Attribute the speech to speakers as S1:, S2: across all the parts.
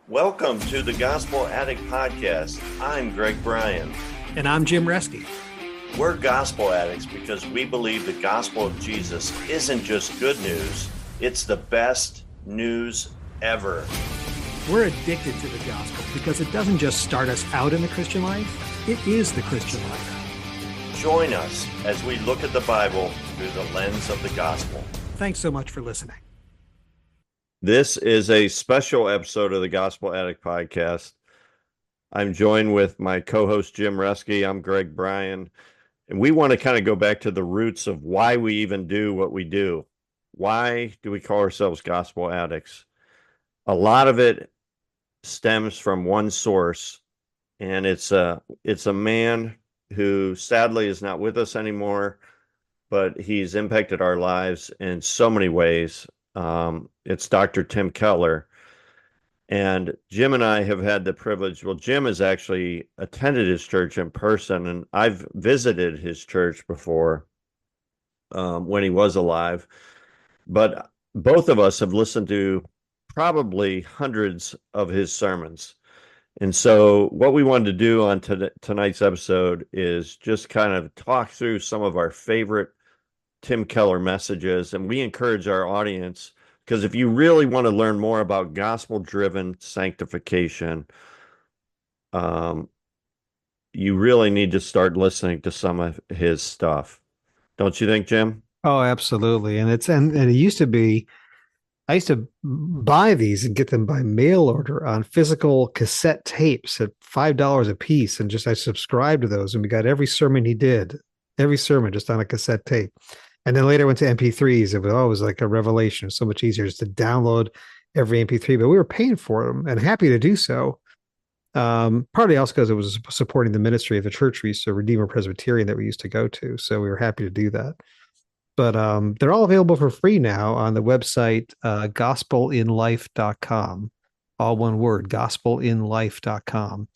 S1: Welcome to the Gospel Addict Podcast. I'm Greg Bryan.
S2: And I'm Jim Reske.
S1: We're gospel addicts because we believe the gospel of Jesus isn't just good news, it's the best news ever.
S2: We're addicted to the gospel because it doesn't just start us out in the Christian life, it is the Christian life.
S1: Join us as we look at the Bible through the lens of the gospel.
S2: Thanks so much for listening.
S1: This is a special episode of the Gospel Addict Podcast. I'm joined with my co-host Jim Reske. I'm Greg Bryan. And we want to kind of go back to the roots of why we even do what we do. Why do we call ourselves gospel addicts? A lot of it stems from one source, and it's a man who sadly is not with us anymore, but he's impacted our lives in so many ways. It's Dr. Tim Keller. And Jim and I have had the privilege. Well, Jim has actually attended his church in person, and I've visited his church before when he was alive. But both of us have listened to probably hundreds of his sermons. And so what we wanted to do on tonight's episode is just kind of talk through some of our favorite Tim Keller messages. And we encourage our audience, because if you really want to learn more about gospel-driven sanctification, you really need to start listening to some of his stuff. Don't you think, Jim?
S2: Oh, absolutely. And it used to be, I used to buy these and get them by mail order on physical cassette tapes at $5 a piece. And I subscribed to those, and we got every sermon he did, every sermon just on a cassette tape. And then later went to MP3s. It was like a revelation. It was so much easier just to download every MP3, but we were paying for them and happy to do so. Partly also because it was supporting the ministry of the church we used to, Redeemer Presbyterian, that we used to go to. So we were happy to do that. But they're all available for free now on the website, gospelinlife.com. All one word, gospelinlife.com.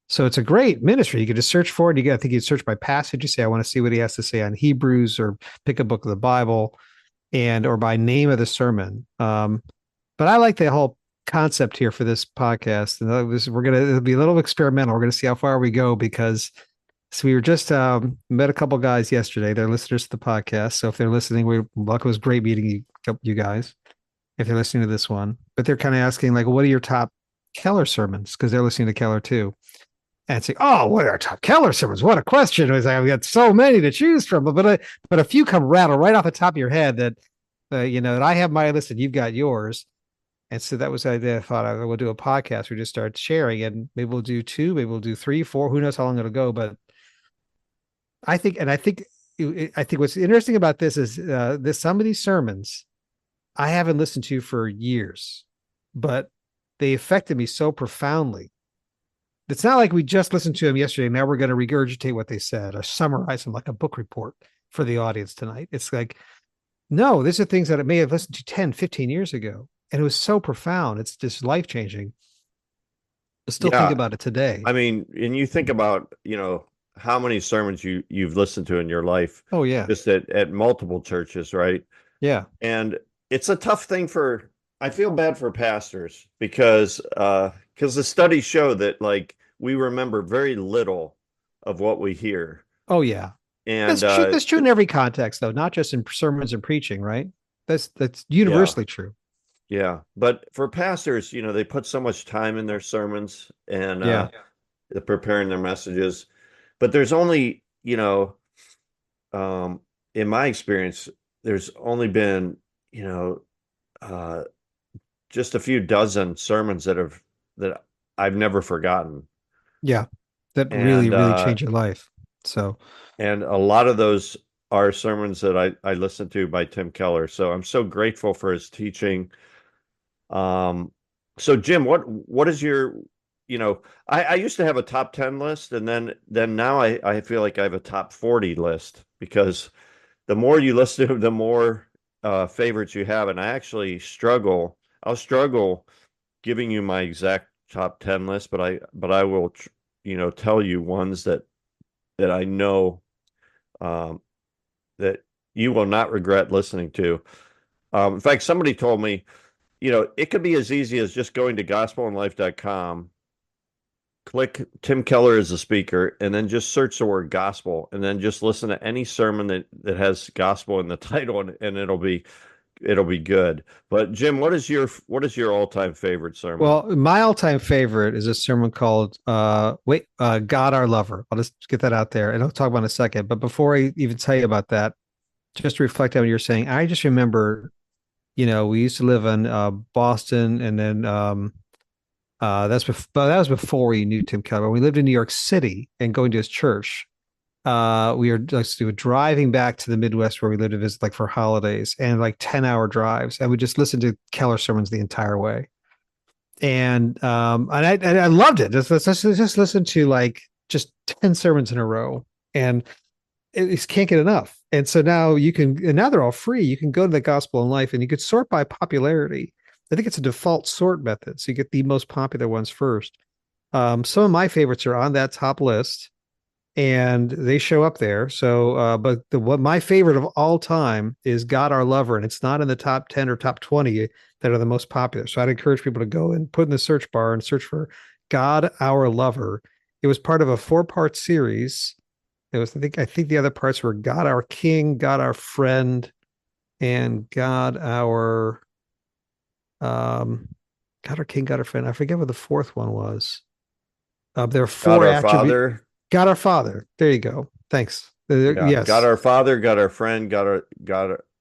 S2: So it's a great ministry. You can just search for it. I think you search by passage. You say, I want to see what he has to say on Hebrews, or pick a book of the Bible, or by name of the sermon. But I like the whole concept here for this podcast. And it'll be a little experimental. We're going to see how far we go, because we were just met a couple guys yesterday. They're listeners to the podcast. So if they're listening, it was great meeting you guys, if they're listening to this one. But they're kind of asking, like, what are your top Keller sermons? Because they're listening to Keller too. And say, oh, what are our top Keller sermons? What a question. It was like, we got so many to choose from, but a few come rattle right off the top of your head that, that I have my list and you've got yours. And so that was the idea. I thought I will do a podcast. We just start sharing, and maybe we'll do 2, maybe we'll do 3, 4, who knows how long it'll go. But I think what's interesting about this is some of these sermons I haven't listened to for years, but they affected me so profoundly. It's not like we just listened to them yesterday. Now we're going to regurgitate what they said or summarize them like a book report for the audience tonight. It's like, no, these are things that I may have listened to 10, 15 years ago. And it was so profound. It's just life-changing. I still think about it today.
S1: I mean, and you think about, how many sermons you've listened to in your life.
S2: Oh, yeah.
S1: Just at multiple churches, right?
S2: Yeah.
S1: And it's a tough thing I feel bad for pastors, because the studies show that, like, we remember very little of what we hear.
S2: Oh, yeah. And that's true in every context, though, not just in sermons and preaching, right? That's universally true.
S1: Yeah. But for pastors, they put so much time in their sermons and preparing their messages. But there's only, in my experience, there's only been, just a few dozen sermons that I've never forgotten.
S2: Yeah, that really changed your life. So,
S1: and a lot of those are sermons that I listened to by Tim Keller. So I'm so grateful for his teaching. So Jim, what is your, I used to have a top 10 list, and then now I feel like I have a top 40 list, because the more you listen to, the more favorites you have. And I actually I'll struggle giving you my exact top 10 list, but I will, tell you ones that I know that you will not regret listening to. In fact, somebody told me it could be as easy as just going to gospelinlife.com, click Tim Keller as a speaker, and then just search the word gospel, and then just listen to any sermon that has gospel in the title, and it'll be good. But Jim, what is your all-time favorite sermon?
S2: Well, my all-time favorite is a sermon called God Our Lover. I'll just get that out there and I'll talk about it in a second. But before I even tell you about that, just to reflect on what you're saying, I just remember, we used to live in Boston, and then that was before we knew Tim Keller. When we lived in New York City and going to his church, we were driving back to the Midwest where we lived to visit, like for holidays, and like 10-hour drives, and we just listened to Keller sermons the entire way. And I loved it. Just listen to like just 10 sermons in a row, and it just can't get enough. And so now they're all free. You can go to the Gospel in Life and you could sort by popularity. I think it's a default sort method. So you get the most popular ones first. Some of my favorites are on that top list and they show up there. So, but what my favorite of all time is God Our Lover, and it's not in the top 10 or top 20 that are the most popular. So I'd encourage people to go and put in the search bar and search for God Our Lover. It was part of a 4-part series. It was, I think the other parts were God Our King, God Our Friend, and um, God Our King, God Our Friend. I forget what the fourth one was. There are
S1: God
S2: four
S1: our
S2: attributes.
S1: Father.
S2: God our Father. There you go. Thanks.
S1: Yeah, God
S2: Yes.
S1: our Father, God our friend, God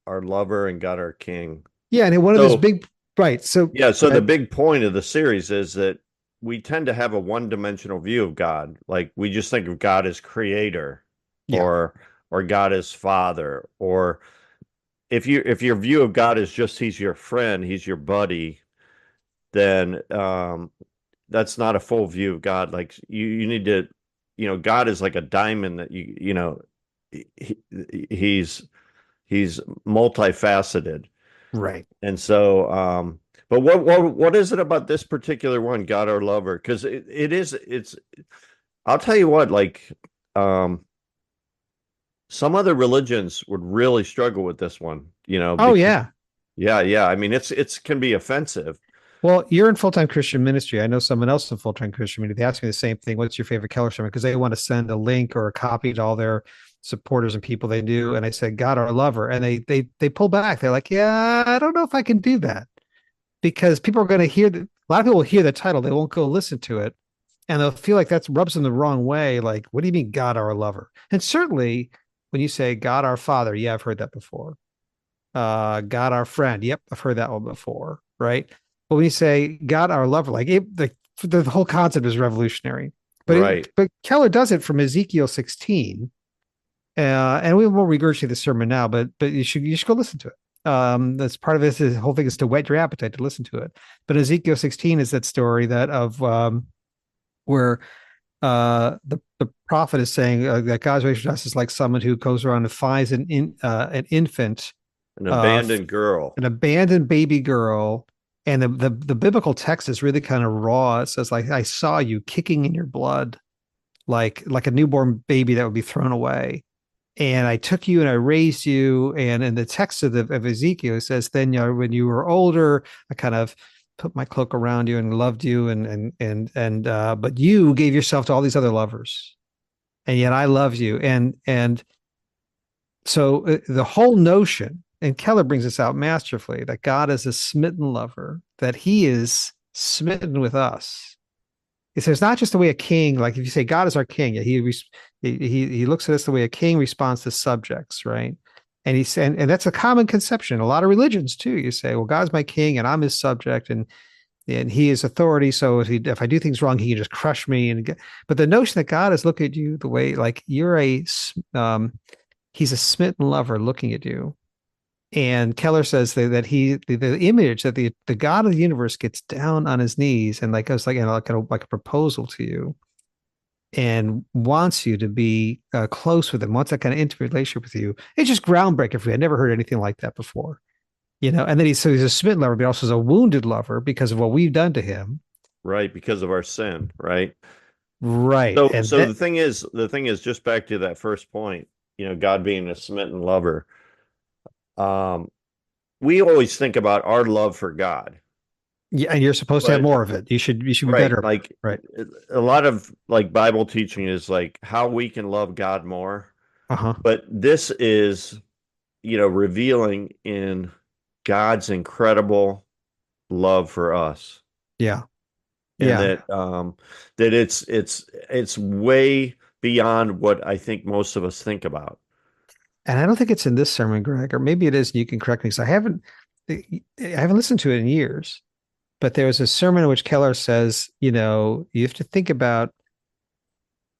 S1: our lover, and God our King.
S2: Yeah. And one of his
S1: So
S2: big, right. So
S1: yeah,
S2: go
S1: so the
S2: ahead.
S1: big point of the series is that we tend to have a one-dimensional view of God. Like we just think of God as creator,
S2: Yeah.
S1: or God as father, or if your view of God is just he's your friend, he's your buddy, then that's not a full view of God. Like you need to, God is like a diamond that he, he's he's multifaceted.
S2: Right.
S1: And so, but what is it about this particular one, God our lover? Because it's I'll tell you what, like um some other religions would really struggle with this one,
S2: Oh,
S1: because
S2: yeah.
S1: yeah. I mean it's can be offensive.
S2: Well, you're in full-time Christian ministry. I know someone else in full-time Christian ministry. They asked me the same thing. What's your favorite Keller sermon? Because they want to send a link or a copy to all their supporters and people they do. And I said, God our lover. And they pull back. They're like, yeah, I don't know if I can do that, because people are going to a lot of people will hear the title. They won't go listen to it. And they'll feel like that rubs them the wrong way. Like, what do you mean, God our lover? And certainly when you say God our Father, yeah, I've heard that before. God our friend, yep, I've heard that one before, right? But when you say God our lover, the whole concept is revolutionary.
S1: Right.
S2: But Keller does it from Ezekiel 16, and we won't regurgitate the sermon now, but you should go listen to it. That's part of this. The whole thing is to whet your appetite to listen to it. But Ezekiel 16 is that story that of where the prophet is saying that God's relationship to us is like someone who goes around and finds an infant,
S1: An
S2: uh,
S1: abandoned girl.
S2: an abandoned baby girl, and the biblical text is really kind of raw. It says like, I saw you kicking in your blood, like a newborn baby that would be thrown away, and I took you and I raised you. And in the text of Ezekiel, it says, then when you were older, I kind of put my cloak around you and loved you, and but you gave yourself to all these other lovers, and yet I love you. And so the whole notion, and Keller brings this out masterfully, that God is a smitten lover, that he is smitten with us. He says not just the way a king, like if you say God is our king, he looks at us the way a king responds to subjects, right? And he's and that's a common conception. A lot of religions too. You say, well, God's my king and I'm his subject, and he is authority. So if I do things wrong, he can just crush me. But the notion that God is looking at you the way like you're he's a smitten lover looking at you. And Keller says that the image that the God of the universe gets down on his knees and like goes like a proposal to you, and wants you to be close with him, wants that kind of intimate relationship with you. It's just groundbreaking for me. I never heard anything like that before, And then he's a smitten lover, but also is a wounded lover because of what we've done to him.
S1: Right, because of our sin, right?
S2: Right, and
S1: So
S2: that
S1: the thing is just back to that first point, God being a smitten lover. Um, we always think about our love for God.
S2: Yeah, and you're supposed to have
S1: But
S2: more of it. You should be
S1: right,
S2: better about
S1: like
S2: it. Right.
S1: a lot of like Bible teaching is like how we can love God more.
S2: Uh-huh.
S1: But this is, revealing in God's incredible love for us.
S2: Yeah.
S1: And
S2: Yeah.
S1: that it's way beyond what I think most of us think about.
S2: And I don't think it's in this sermon, Greg, or maybe it is, and you can correct me because I haven't listened to it in years. But there was a sermon in which Keller says, you have to think about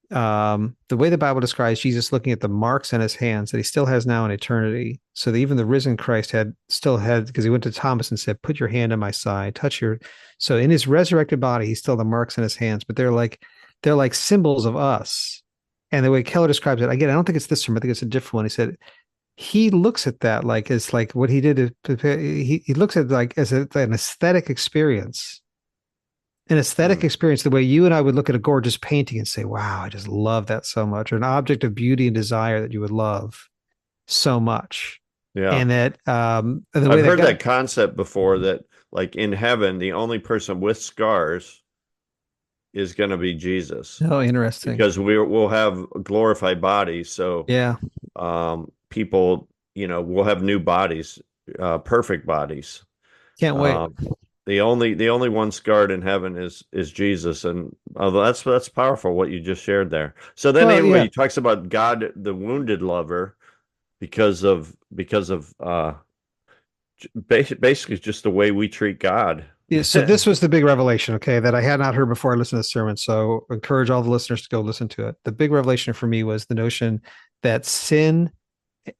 S2: the way the Bible describes Jesus looking at the marks on his hands that he still has now in eternity. So that even the risen Christ still had, because he went to Thomas and said, "Put your hand on my side, touch your." So in his resurrected body, he's still the marks on his hands, but they're like symbols of us. And the way Keller describes it, again, I don't think it's this term. I think it's a different one. He said he looks at that like it's like what he did. He looks at it like as an aesthetic experience,
S1: Hmm.
S2: the way you and I would look at a gorgeous painting and say, wow, I just love that so much, or an object of beauty and desire that you would love so much.
S1: Yeah.
S2: And the
S1: I've
S2: way that
S1: heard that
S2: God,
S1: concept before that like in heaven, the only person with scars is going to be Jesus
S2: oh, interesting.
S1: because we'll have glorified bodies. So
S2: Yeah.
S1: people, will have new bodies, perfect bodies.
S2: Can't wait.
S1: Um, the only one scarred in heaven is Jesus, and that's powerful what you just shared there. So then
S2: Well,
S1: anyway,
S2: yeah.
S1: he talks about God, the wounded lover, because of basically just the way we treat God.
S2: Yeah, so this was the big revelation, okay, that I had not heard before I listened to the sermon. So encourage all the listeners to go listen to it. The big revelation for me was the notion that sin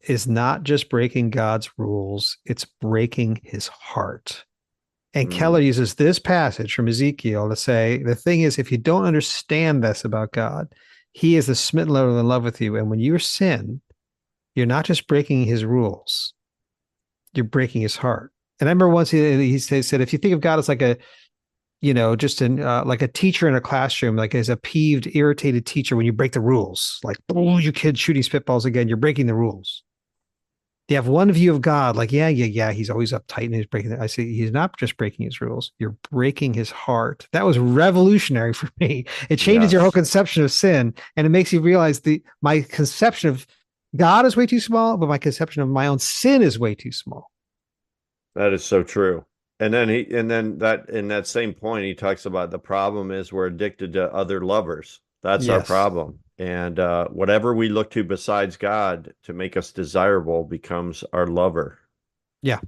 S2: is not just breaking God's rules, it's breaking his heart. And Keller
S1: Mm,
S2: uses this passage from Ezekiel to say the thing is, if you don't understand this about God, he is the smitten Lord in love with you. And when you sin, you're not just breaking his rules, you're breaking his heart. And I remember once he said, if you think of God as like a, just like a teacher in a classroom, like as a peeved, irritated teacher, when you break the rules, like, oh, you kid shooting spitballs again, you're breaking the rules. You have one view of God, like, yeah, yeah, yeah, he's always uptight and he's breaking it. I say he's not just breaking his rules, you're breaking his heart. That was revolutionary for me. It changes your whole
S1: yes,
S2: conception of sin, and it makes you realize my conception of God is way too small, but my conception of my own sin is way too small.
S1: that is so true. And then that in that same point, he talks about the problem is we're addicted to other lovers. That's our
S2: Yes.
S1: problem. And whatever we look to besides God to make us desirable becomes our lover.
S2: Yeah.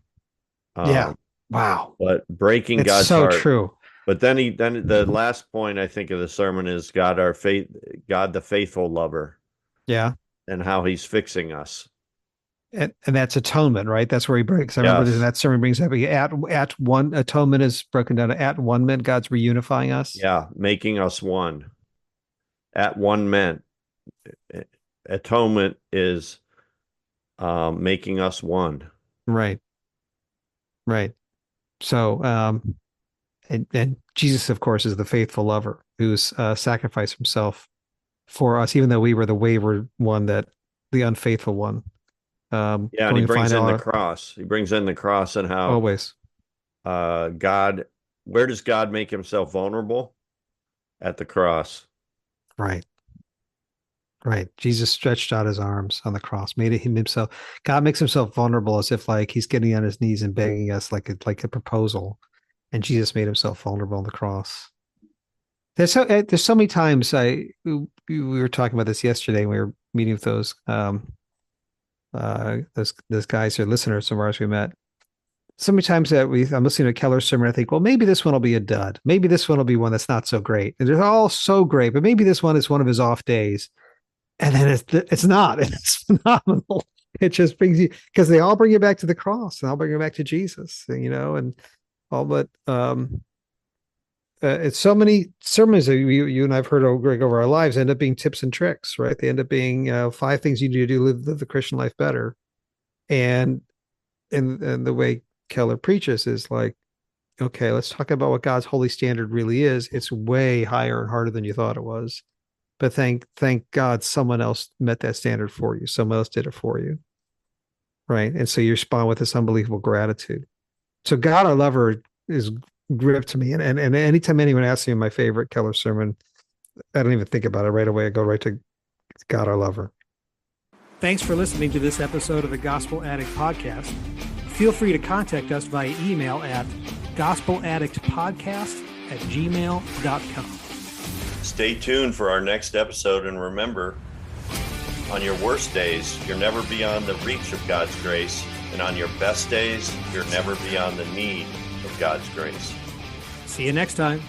S2: Yeah.
S1: Um,
S2: Wow.
S1: but breaking
S2: It's
S1: God's
S2: so
S1: heart.
S2: true.
S1: But then the last point I think of the sermon is God the faithful lover,
S2: Yeah.
S1: and how he's fixing us.
S2: And that's atonement, right? That's where he breaks. I remember
S1: Yes.
S2: that sermon brings up at one atonement is broken down to at one minute. God's reunifying us.
S1: Yeah, making us one. At one meant atonement is making us one.
S2: Right. Right. So, and Jesus, of course, is the faithful lover who's sacrificed himself for us, even though we were the wayward one, the unfaithful one.
S1: Yeah, and he
S2: Going to find
S1: brings in the
S2: our
S1: cross. He brings in the cross and how
S2: always.
S1: God, where does God make himself vulnerable? At the cross.
S2: Right. Right. Jesus stretched out his arms on the cross, made it him himself. God makes himself vulnerable as if like he's getting on his knees and begging us like a proposal. And Jesus made himself vulnerable on the cross. There's so many times we were talking about this yesterday. We were meeting with those guys or listeners of ours we met. So many times that I'm listening to Keller's sermon, I think, well, maybe this one will be a dud. Maybe this one will be one that's not so great. And they're all so great, but maybe this one is one of his off days. And then it's not. It's phenomenal. It just brings you because they all bring you back to the cross and I'll bring you back to Jesus, and all but it's so many sermons that you and I've heard over our lives end up being tips and tricks, right? They end up being 5 things you need to do to live the Christian life better. And and the way Keller preaches is like, okay, let's talk about what God's holy standard really is. It's way higher and harder than you thought it was. But thank God someone else met that standard for you. Someone else did it for you. Right. And so you respond with this unbelievable gratitude. So God, our lover, is gripped me. And anytime anyone asks me my favorite Keller sermon, I don't even think about it right away. I go right to God, our lover. Thanks for listening to this episode of the Gospel Addict Podcast. Feel free to contact us via email at gospeladdictpodcast@gmail.com.
S1: Stay tuned for our next episode, and remember, on your worst days, you're never beyond the reach of God's grace, and on your best days, you're never beyond the need of God's grace.
S2: See you next time.